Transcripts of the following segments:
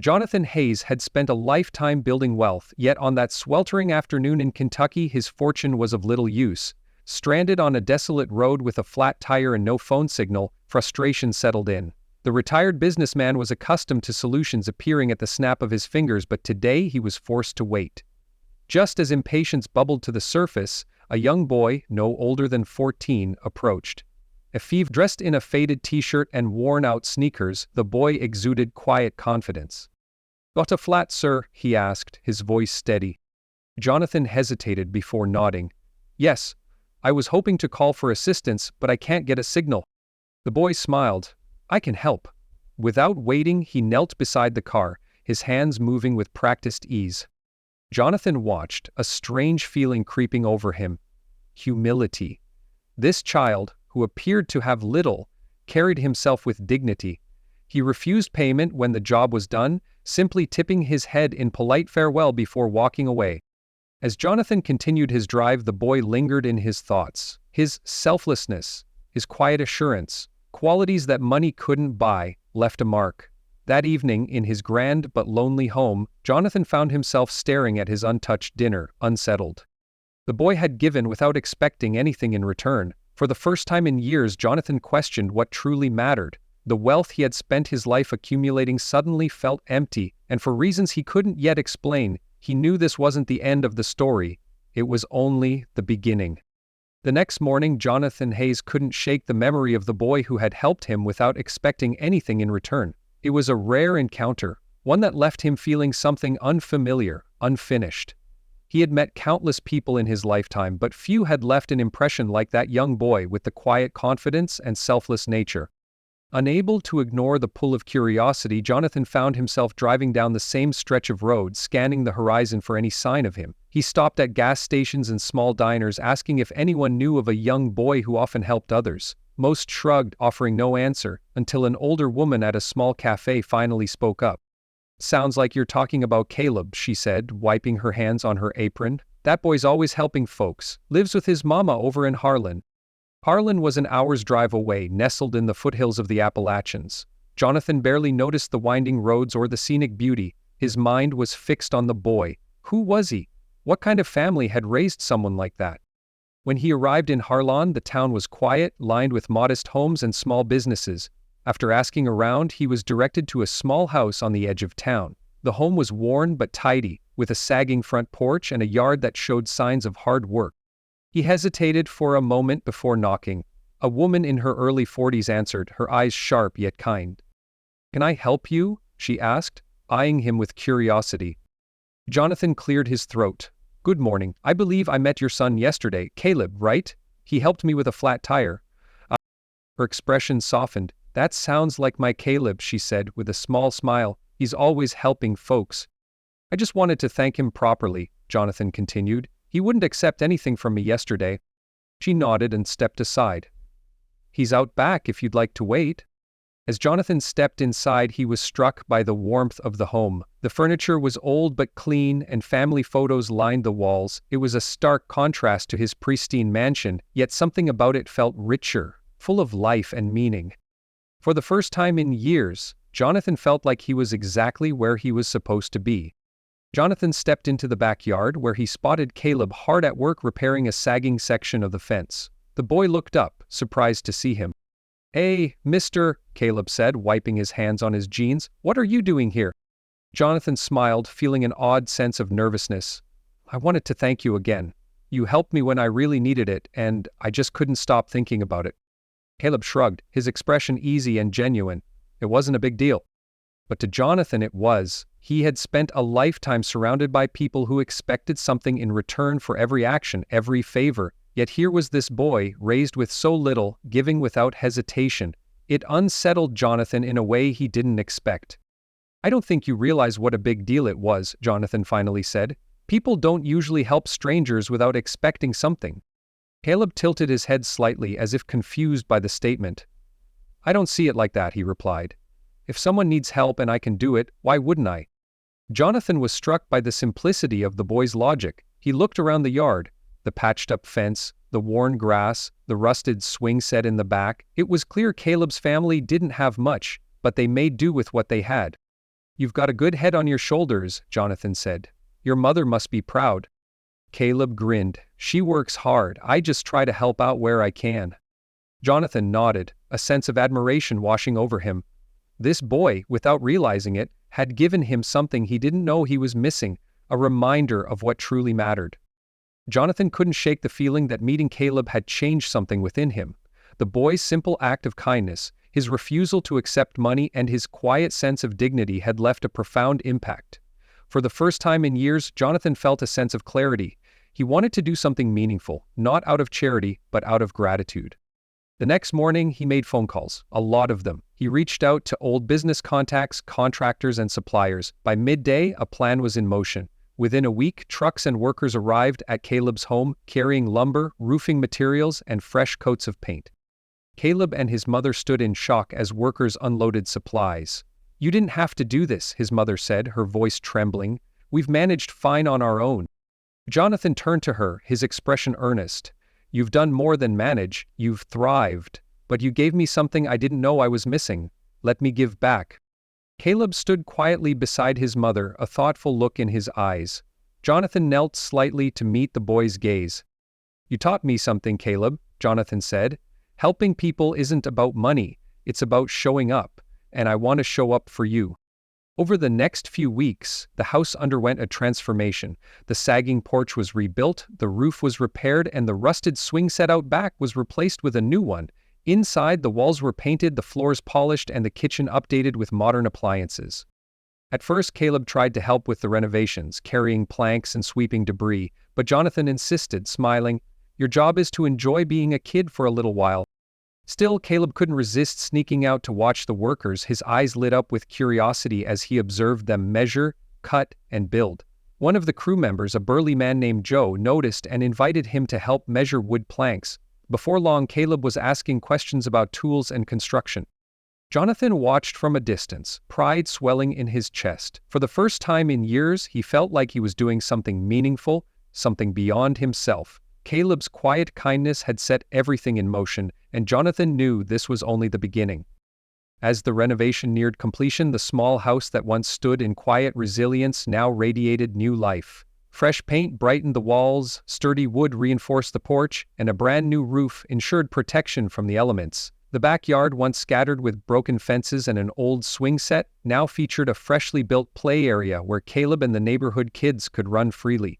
Jonathan Hayes had spent a lifetime building wealth, yet on that sweltering afternoon in Kentucky his fortune was of little use. Stranded on a desolate road with a flat tire and no phone signal, frustration settled in. The retired businessman was accustomed to solutions appearing at the snap of his fingers, but today he was forced to wait. Just as impatience bubbled to the surface, a young boy, no older than 14, approached. Effective dressed in a faded t-shirt and worn-out sneakers, the boy exuded quiet confidence. "Got a flat, sir?" he asked, his voice steady. Jonathan hesitated before nodding. "Yes. I was hoping to call for assistance, but I can't get a signal." The boy smiled. "I can help." Without waiting, he knelt beside the car, his hands moving with practiced ease. Jonathan watched, a strange feeling creeping over him. Humility. This child, who appeared to have little, carried himself with dignity. He refused payment when the job was done, simply tipping his head in polite farewell before walking away. As Jonathan continued his drive, the boy lingered in his thoughts. His selflessness, his quiet assurance, qualities that money couldn't buy, left a mark. That evening, in his grand but lonely home, Jonathan found himself staring at his untouched dinner, unsettled. The boy had given without expecting anything in return. For the first time in years, Jonathan questioned what truly mattered. The wealth he had spent his life accumulating suddenly felt empty, and for reasons he couldn't yet explain, he knew this wasn't the end of the story. It was only the beginning. The next morning, Jonathan Hayes couldn't shake the memory of the boy who had helped him without expecting anything in return. It was a rare encounter, one that left him feeling something unfamiliar, unfinished. He had met countless people in his lifetime, but few had left an impression like that young boy with the quiet confidence and selfless nature. Unable to ignore the pull of curiosity, Jonathan found himself driving down the same stretch of road, scanning the horizon for any sign of him. He stopped at gas stations and small diners, asking if anyone knew of a young boy who often helped others. Most shrugged, offering no answer, until an older woman at a small cafe finally spoke up. "Sounds like you're talking about Caleb," she said, wiping her hands on her apron. "That boy's always helping folks. Lives with his mama over in Harlan." Harlan was an hour's drive away, nestled in the foothills of the Appalachians. Jonathan barely noticed the winding roads or the scenic beauty. His mind was fixed on the boy. Who was he? What kind of family had raised someone like that? When he arrived in Harlan, the town was quiet, lined with modest homes and small businesses. After asking around, he was directed to a small house on the edge of town. The home was worn but tidy, with a sagging front porch and a yard that showed signs of hard work. He hesitated for a moment before knocking. A woman in her early 40s answered, her eyes sharp yet kind. "Can I help you?" she asked, eyeing him with curiosity. Jonathan cleared his throat. "Good morning. I believe I met your son yesterday, Caleb, right? He helped me with a flat tire." Her expression softened. "That sounds like my Caleb," she said with a small smile. "He's always helping folks." "I just wanted to thank him properly," Jonathan continued. "He wouldn't accept anything from me yesterday." She nodded and stepped aside. "He's out back if you'd like to wait." As Jonathan stepped inside, he was struck by the warmth of the home. The furniture was old but clean, and family photos lined the walls. It was a stark contrast to his pristine mansion, yet something about it felt richer, full of life and meaning. For the first time in years, Jonathan felt like he was exactly where he was supposed to be. Jonathan stepped into the backyard, where he spotted Caleb hard at work repairing a sagging section of the fence. The boy looked up, surprised to see him. "Hey, mister," Caleb said, wiping his hands on his jeans. "What are you doing here?" Jonathan smiled, feeling an odd sense of nervousness. "I wanted to thank you again. You helped me when I really needed it, and I just couldn't stop thinking about it." Caleb shrugged, his expression easy and genuine. It wasn't a big deal. But to Jonathan it was. He had spent a lifetime surrounded by people who expected something in return for every action, every favor. Yet here was this boy, raised with so little, giving without hesitation. It unsettled Jonathan in a way he didn't expect. "I don't think you realize what a big deal it was," Jonathan finally said. "People don't usually help strangers without expecting something." Caleb tilted his head slightly, as if confused by the statement. "I don't see it like that," he replied. "If someone needs help and I can do it, why wouldn't I?" Jonathan was struck by the simplicity of the boy's logic. He looked around the yard. The patched-up fence, the worn grass, the rusted swing set in the back. It was clear Caleb's family didn't have much, but they made do with what they had. "You've got a good head on your shoulders," Jonathan said. "Your mother must be proud." Caleb grinned. "She works hard. I just try to help out where I can." Jonathan nodded, a sense of admiration washing over him. This boy, without realizing it, had given him something he didn't know he was missing, a reminder of what truly mattered. Jonathan couldn't shake the feeling that meeting Caleb had changed something within him. The boy's simple act of kindness, his refusal to accept money, and his quiet sense of dignity had left a profound impact. For the first time in years, Jonathan felt a sense of clarity. He wanted to do something meaningful, not out of charity, but out of gratitude. The next morning, he made phone calls, a lot of them. He reached out to old business contacts, contractors, and suppliers. By midday, a plan was in motion. Within a week, trucks and workers arrived at Caleb's home, carrying lumber, roofing materials, and fresh coats of paint. Caleb and his mother stood in shock as workers unloaded supplies. "You didn't have to do this," his mother said, her voice trembling. "We've managed fine on our own." Jonathan turned to her, his expression earnest. "You've done more than manage, you've thrived. But you gave me something I didn't know I was missing. Let me give back." Caleb stood quietly beside his mother, a thoughtful look in his eyes. Jonathan knelt slightly to meet the boy's gaze. "You taught me something, Caleb," Jonathan said. "Helping people isn't about money, it's about showing up, and I want to show up for you." Over the next few weeks, the house underwent a transformation. The sagging porch was rebuilt, the roof was repaired, and the rusted swing set out back was replaced with a new one. Inside, the walls were painted, the floors polished, and the kitchen updated with modern appliances. At first, Caleb tried to help with the renovations, carrying planks and sweeping debris, but Jonathan insisted, smiling, "Your job is to enjoy being a kid for a little while." Still, Caleb couldn't resist sneaking out to watch the workers, his eyes lit up with curiosity as he observed them measure, cut, and build. One of the crew members, a burly man named Joe, noticed and invited him to help measure wood planks. Before long, Caleb was asking questions about tools and construction. Jonathan watched from a distance, pride swelling in his chest. For the first time in years, he felt like he was doing something meaningful, something beyond himself. Caleb's quiet kindness had set everything in motion, and Jonathan knew this was only the beginning. As the renovation neared completion, the small house that once stood in quiet resilience now radiated new life. Fresh paint brightened the walls, sturdy wood reinforced the porch, and a brand new roof ensured protection from the elements. The backyard, once scattered with broken fences and an old swing set, now featured a freshly built play area where Caleb and the neighborhood kids could run freely.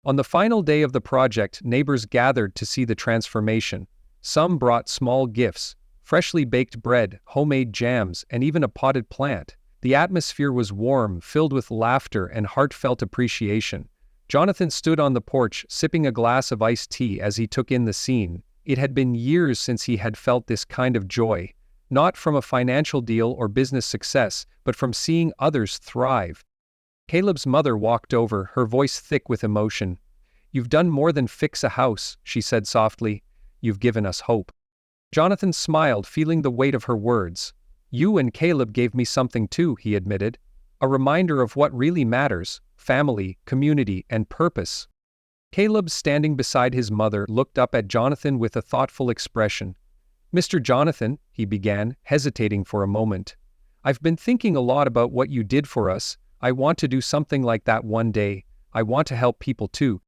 On the final day of the project, neighbors gathered to see the transformation. Some brought small gifts, freshly baked bread, homemade jams, and even a potted plant. The atmosphere was warm, filled with laughter and heartfelt appreciation. Jonathan stood on the porch, sipping a glass of iced tea as he took in the scene. It had been years since he had felt this kind of joy, not from a financial deal or business success, but from seeing others thrive. Caleb's mother walked over, her voice thick with emotion. "You've done more than fix a house," she said softly. "You've given us hope." Jonathan smiled, feeling the weight of her words. "You and Caleb gave me something too," he admitted. "A reminder of what really matters: family, community, and purpose." Caleb, standing beside his mother, looked up at Jonathan with a thoughtful expression. "Mr. Jonathan," he began, hesitating for a moment, "I've been thinking a lot about what you did for us. I want to do something like that one day. I want to help people too."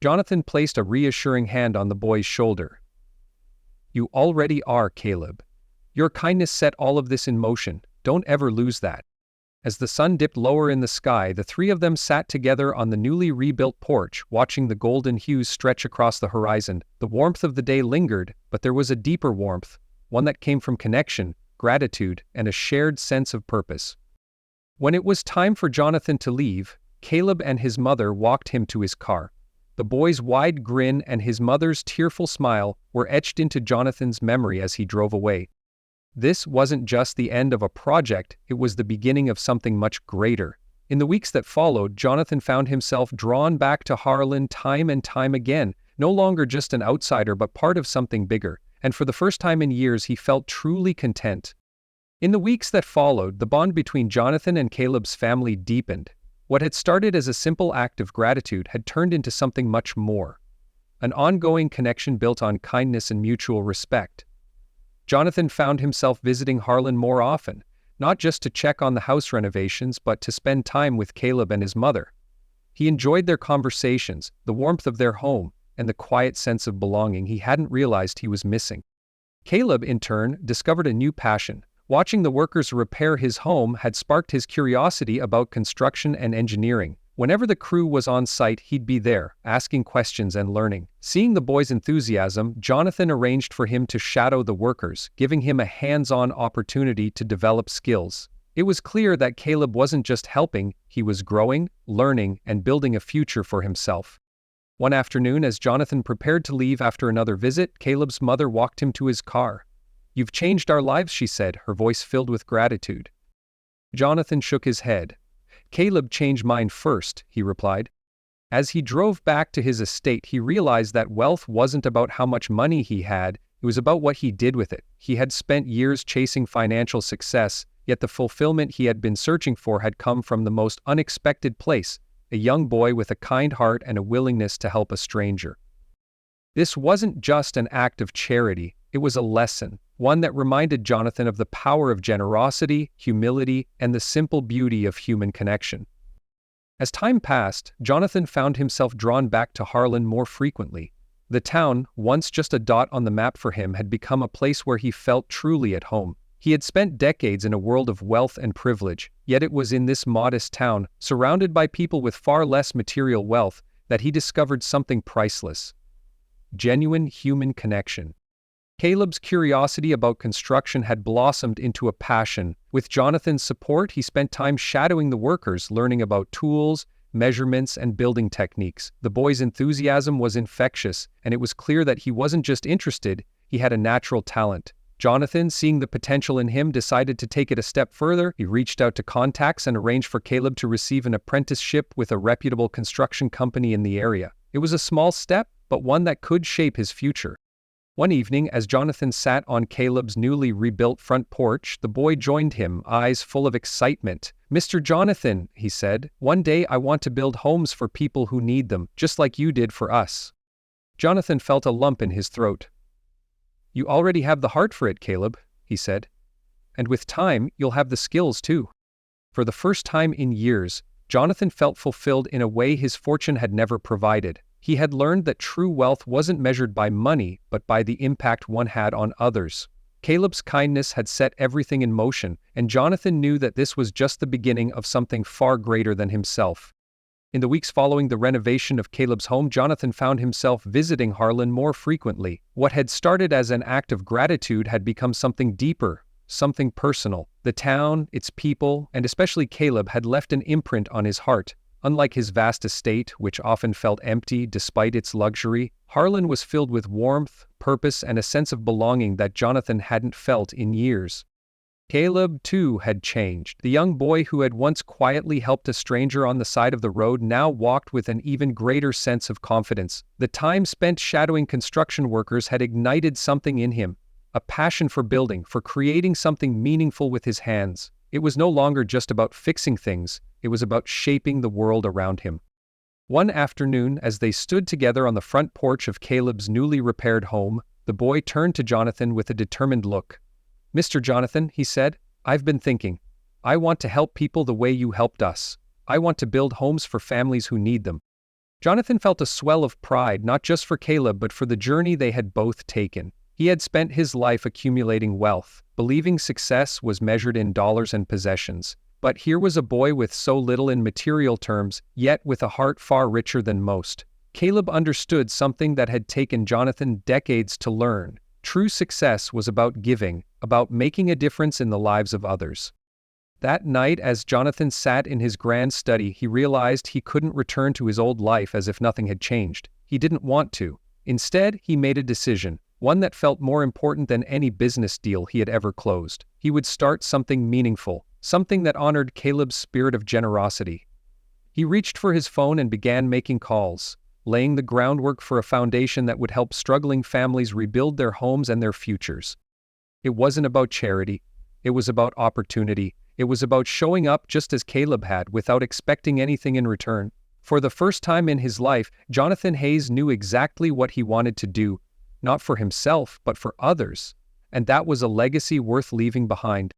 Jonathan placed a reassuring hand on the boy's shoulder. "You already are, Caleb. Your kindness set all of this in motion. Don't ever lose that." As the sun dipped lower in the sky, the three of them sat together on the newly rebuilt porch, watching the golden hues stretch across the horizon. The warmth of the day lingered, but there was a deeper warmth, one that came from connection, gratitude, and a shared sense of purpose. When it was time for Jonathan to leave, Caleb and his mother walked him to his car. The boy's wide grin and his mother's tearful smile were etched into Jonathan's memory as he drove away. This wasn't just the end of a project, it was the beginning of something much greater. In the weeks that followed, Jonathan found himself drawn back to Harlan time and time again, no longer just an outsider but part of something bigger, and for the first time in years he felt truly content. In the weeks that followed, the bond between Jonathan and Caleb's family deepened. What had started as a simple act of gratitude had turned into something much more. An ongoing connection built on kindness and mutual respect. Jonathan found himself visiting Harlan more often, not just to check on the house renovations but to spend time with Caleb and his mother. He enjoyed their conversations, the warmth of their home, and the quiet sense of belonging he hadn't realized he was missing. Caleb, in turn, discovered a new passion. Watching the workers repair his home had sparked his curiosity about construction and engineering. Whenever the crew was on site, he'd be there, asking questions and learning. Seeing the boy's enthusiasm, Jonathan arranged for him to shadow the workers, giving him a hands-on opportunity to develop skills. It was clear that Caleb wasn't just helping, he was growing, learning, and building a future for himself. One afternoon, as Jonathan prepared to leave after another visit, Caleb's mother walked him to his car. "You've changed our lives," she said, her voice filled with gratitude. Jonathan shook his head. "Caleb changed mine first," he replied. As he drove back to his estate, he realized that wealth wasn't about how much money he had, it was about what he did with it. He had spent years chasing financial success, yet the fulfillment he had been searching for had come from the most unexpected place, a young boy with a kind heart and a willingness to help a stranger. This wasn't just an act of charity, it was a lesson, one that reminded Jonathan of the power of generosity, humility, and the simple beauty of human connection. As time passed, Jonathan found himself drawn back to Harlan more frequently. The town, once just a dot on the map for him, had become a place where he felt truly at home. He had spent decades in a world of wealth and privilege, yet it was in this modest town, surrounded by people with far less material wealth, that he discovered something priceless: genuine human connection. Caleb's curiosity about construction had blossomed into a passion. With Jonathan's support, he spent time shadowing the workers, learning about tools, measurements, and building techniques. The boy's enthusiasm was infectious, and it was clear that he wasn't just interested, he had a natural talent. Jonathan, seeing the potential in him, decided to take it a step further. He reached out to contacts and arranged for Caleb to receive an apprenticeship with a reputable construction company in the area. It was a small step, but one that could shape his future. One evening, as Jonathan sat on Caleb's newly rebuilt front porch, the boy joined him, eyes full of excitement. "Mr. Jonathan," he said, "one day I want to build homes for people who need them, just like you did for us." Jonathan felt a lump in his throat. "You already have the heart for it, Caleb," he said. "And with time, you'll have the skills too." For the first time in years, Jonathan felt fulfilled in a way his fortune had never provided. He had learned that true wealth wasn't measured by money, but by the impact one had on others. Caleb's kindness had set everything in motion, and Jonathan knew that this was just the beginning of something far greater than himself. In the weeks following the renovation of Caleb's home, Jonathan found himself visiting Harlan more frequently. What had started as an act of gratitude had become something deeper, something personal. The town, its people, and especially Caleb had left an imprint on his heart. Unlike his vast estate, which often felt empty despite its luxury, Harlan was filled with warmth, purpose, and a sense of belonging that Jonathan hadn't felt in years. Caleb, too, had changed. The young boy who had once quietly helped a stranger on the side of the road now walked with an even greater sense of confidence. The time spent shadowing construction workers had ignited something in him, a passion for building, for creating something meaningful with his hands. It was no longer just about fixing things, it was about shaping the world around him. One afternoon, as they stood together on the front porch of Caleb's newly repaired home, the boy turned to Jonathan with a determined look. "Mr. Jonathan," he said, "I've been thinking. I want to help people the way you helped us. I want to build homes for families who need them." Jonathan felt a swell of pride, not just for Caleb but for the journey they had both taken. He had spent his life accumulating wealth, believing success was measured in dollars and possessions. But here was a boy with so little in material terms, yet with a heart far richer than most. Caleb understood something that had taken Jonathan decades to learn. True success was about giving, about making a difference in the lives of others. That night, as Jonathan sat in his grand study, he realized he couldn't return to his old life as if nothing had changed. He didn't want to. Instead, he made a decision, one that felt more important than any business deal he had ever closed. He would start something meaningful, something that honored Caleb's spirit of generosity. He reached for his phone and began making calls, laying the groundwork for a foundation that would help struggling families rebuild their homes and their futures. It wasn't about charity. It was about opportunity. It was about showing up just as Caleb had, without expecting anything in return. For the first time in his life, Jonathan Hayes knew exactly what he wanted to do, not for himself, but for others. And that was a legacy worth leaving behind.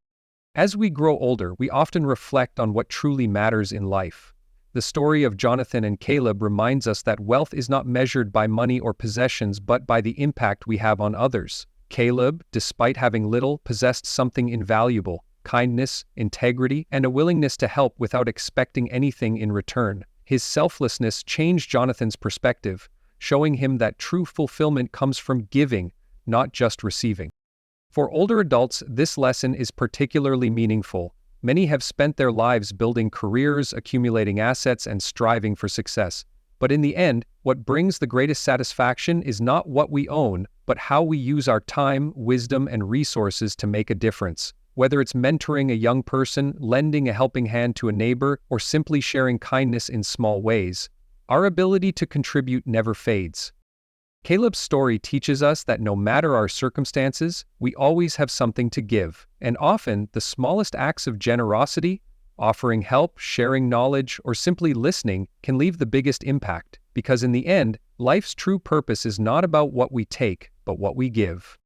As we grow older, we often reflect on what truly matters in life. The story of Jonathan and Caleb reminds us that wealth is not measured by money or possessions but by the impact we have on others. Caleb, despite having little, possessed something invaluable: kindness, integrity, and a willingness to help without expecting anything in return. His selflessness changed Jonathan's perspective, showing him that true fulfillment comes from giving, not just receiving. For older adults, this lesson is particularly meaningful. Many have spent their lives building careers, accumulating assets, and striving for success. But in the end, what brings the greatest satisfaction is not what we own, but how we use our time, wisdom, and resources to make a difference. Whether it's mentoring a young person, lending a helping hand to a neighbor, or simply sharing kindness in small ways, our ability to contribute never fades. Caleb's story teaches us that no matter our circumstances, we always have something to give, and often the smallest acts of generosity, offering help, sharing knowledge, or simply listening, can leave the biggest impact, because in the end, life's true purpose is not about what we take, but what we give.